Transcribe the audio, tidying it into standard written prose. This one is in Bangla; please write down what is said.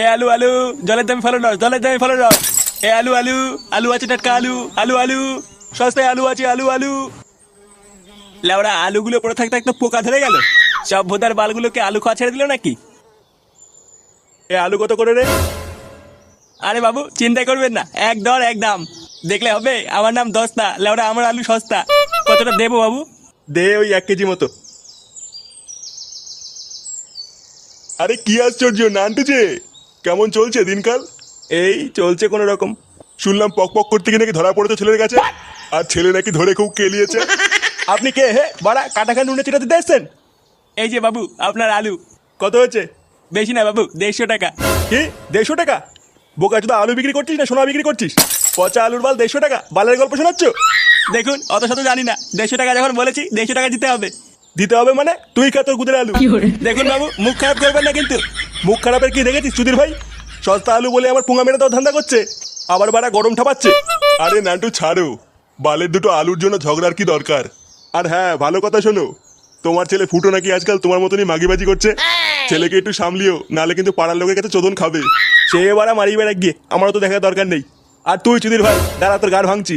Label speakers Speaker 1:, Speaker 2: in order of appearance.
Speaker 1: এ আলু আলু, জলের দামে ফেলো রস, জলের দামে ফেলো রস। এ আলু আলু, আলু আছে টাটকা আলু, আলু আলু, সস্তায় আলু আছে, আলু আলু। লেওড়া আলুগুলো পড়ে থাকতে থাকতে পোকা ধরে গেল। সব ভোদার বালগুলোকে আলু খাওয়া ছেড়ে দিল নাকি?
Speaker 2: এ আলু কত করে রে?
Speaker 1: আরে বাবু চিন্তা করবেন না, এক দর এক দাম। দেখলে হবে, আমার নাম দস্তা, লেওড়া আমার আলু সস্তা। কতটা দেবো বাবু?
Speaker 2: দে ওই 1 কেজি মতো। আরে কি আশ্চর্য নান্টু যে, কেমন চলছে দিনকাল?
Speaker 1: এই চলছে কোনো রকম।
Speaker 2: শুনলাম পক পক করতে গিয়ে নাকি ধরা পড়েছে ছেলের কাছে, আর ছেলে নাকি ধরে খুব কেলিয়েছে।
Speaker 1: আপনি কে হে বাড়া, কাটাখান নুনে চিটাতে দেখছেন? এই যে বাবু আপনার আলু।
Speaker 2: কত হয়েছে?
Speaker 1: বেশি না বাবু, 150 টাকা।
Speaker 2: কি 150 টাকা? বোকা চোদা, আলু বিক্রি করছিস না সোনা বিক্রি করছিস? পচা আলুর বাল 150 টাকা, বালের গল্প শোনাচ্ছ?
Speaker 1: দেখুন অত শত জানি না, 150 টাকা যখন বলেছি 150 টাকা দিতে হবে।
Speaker 2: দিতে হবে মানে? তুই খা তোর গুদের আলু।
Speaker 1: দেখুন বাবু মুখ খারাপ করবেন না কিন্তু।
Speaker 2: মুখ খারাপের কি দেখেছিস সুধীর ভাই? সস্তা আলু বলে আমার পুঙ্গা মেরে দেওয়ার ধান্দা করছে, আবার বাড়া গরম ঠাপাচ্ছে। আরে নান্টু ছাড়ো, বালের দুটো আলুর জন্য ঝগড়ার কি দরকার? আর হ্যাঁ, ভালো কথা শোনো, তোমার ছেলে ফুটো নাকি আজকাল তোমার মতনই মাগিবাজি করছে। ছেলেকে একটু সামলিও, নালে কিন্তু পাড়ার লোকের কাছে চোদন খাবে। সে এবার মারি বেড়া গিয়ে আমারও তো দেখার দরকার নেই। আর তুই সুধীর ভাই দাঁড়া, তোর গাড় ভাঙছি।